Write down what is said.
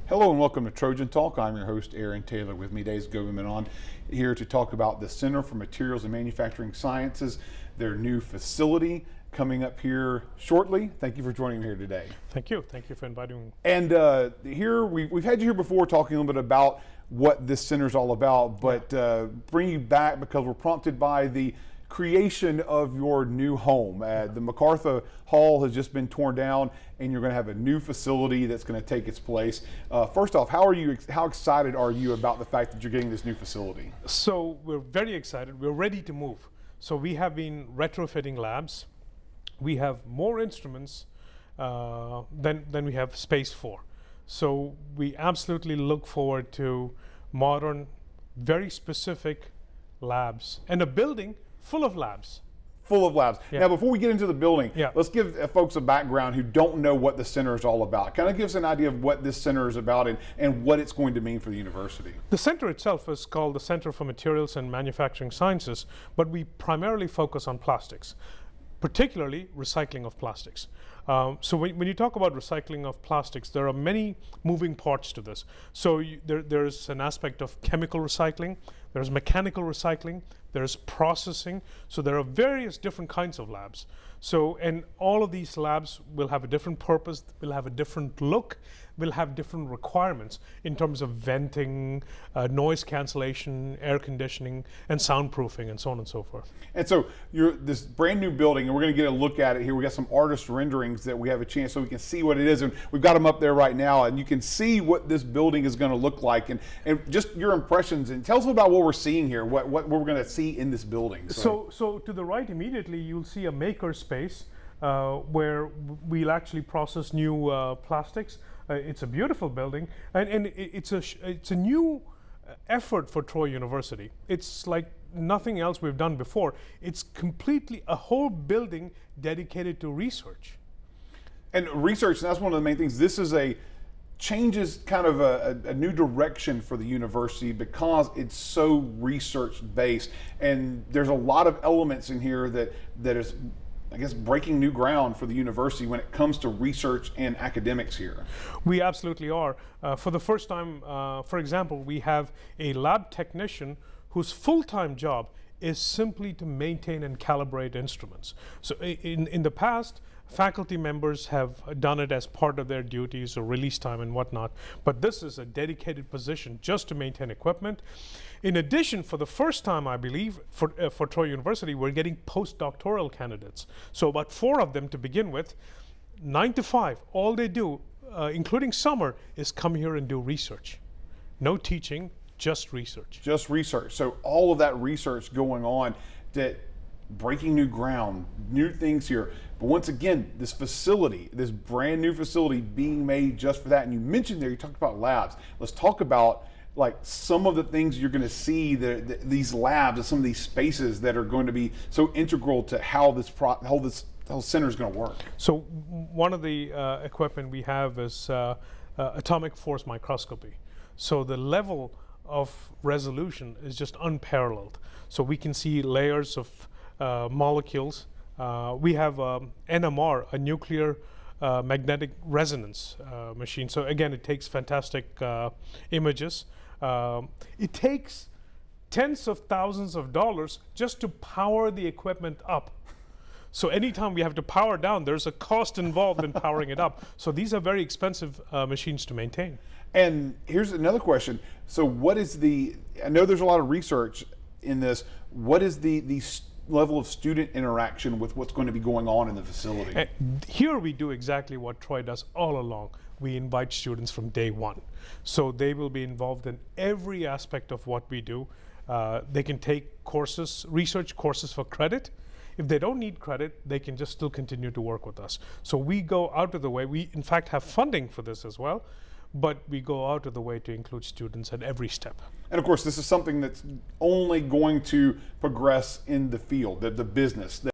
Hello and welcome to Trojan Talk. I'm your host, Aaron Taylor. With me today is Govind Menon, here to talk about the Center for Materials and Manufacturing Sciences, their new facility coming up here shortly. Thank you for joining me here today. Thank you. Thank you for inviting me. And here, we've had you here before talking a little bit about what this center is all about, but bring you back because we're prompted by the creation of your new home. The MacArthur Hall has just been torn down, and you're going to have a new facility that's going to take its place. First off, how excited are you about the fact that you're getting this new facility? So we're very excited. We're ready to move. So we have been retrofitting labs. We have more instruments than we have space for. So we absolutely look forward to modern, very specific labs and a building full of labs. Full of labs. Yeah. Now, before we get into the building, Yeah. let's give folks a background who don't know what the center is all about. Kind of give us an idea of what this center is about and what it's going to mean for the university. The center itself is called the Center for Materials and Manufacturing Sciences, but we primarily focus on plastics, particularly recycling of plastics. So when you talk about recycling of plastics, there are many moving parts to this. So there's an aspect of chemical recycling, there's mechanical recycling, there's processing. So there are various different kinds of labs. So, and all of these labs will have a different purpose, will have a different look, will have different requirements in terms of venting, noise cancellation, air conditioning, and soundproofing, and so on and so forth. And so you're this brand new building, and we're going to get a look at it here. We got some artist renderings that we have a chance so we can see what it is, and we've got them up there right now, and you can see what this building is going to look like, and just your impressions, and tell us about what we're seeing here, what we're going to see in this building. So to the right immediately, you'll see a maker space where we'll actually process new plastics. It's a beautiful building, and it's a new effort for Troy University. It's like nothing else we've done before. It's completely a whole building dedicated to research. And research, and that's one of the main things. This is changes kind of a new direction for the university because it's so research based, and there's a lot of elements in here that is, I guess, breaking new ground for the university when it comes to research and academics here. We absolutely are. For the first time, for example, we have a lab technician whose full-time job is simply to maintain and calibrate instruments. So in the past, faculty members have done it as part of their duties or release time and whatnot, but this is a dedicated position just to maintain equipment. In addition, for the first time, I believe, for Troy University, we're getting postdoctoral candidates. So about 4 of them to begin with, 9 to 5, all they do, including summer, is come here and do research. No teaching, just research. Just research. So all of that research going on, that breaking new ground, new things here. But once again, this facility, this brand new facility being made just for that. And you mentioned there, you talked about labs. Let's talk about like some of the things you're going to see, these labs and some of these spaces that are going to be so integral to how this whole center is going to work. So one of the equipment we have is atomic force microscopy. So the level of resolution is just unparalleled. So we can see layers of molecules. We have NMR, a nuclear magnetic resonance machine. So again, it takes fantastic images. It takes tens of thousands of dollars just to power the equipment up. So anytime we have to power down, there's a cost involved in powering it up. So these are very expensive machines to maintain. And here's another question. So what is I know there's a lot of research in this, what is the level of student interaction with what's going to be going on in the facility? And here we do exactly what Troy does all along. We invite students from day one. So they will be involved in every aspect of what we do. They can take courses, research courses for credit. If they don't need credit, they can just still continue to work with us. So we go out of the way. We in fact have funding for this as well, but we go out of the way to include students at every step. And of course, this is something that's only going to progress in the field, the business.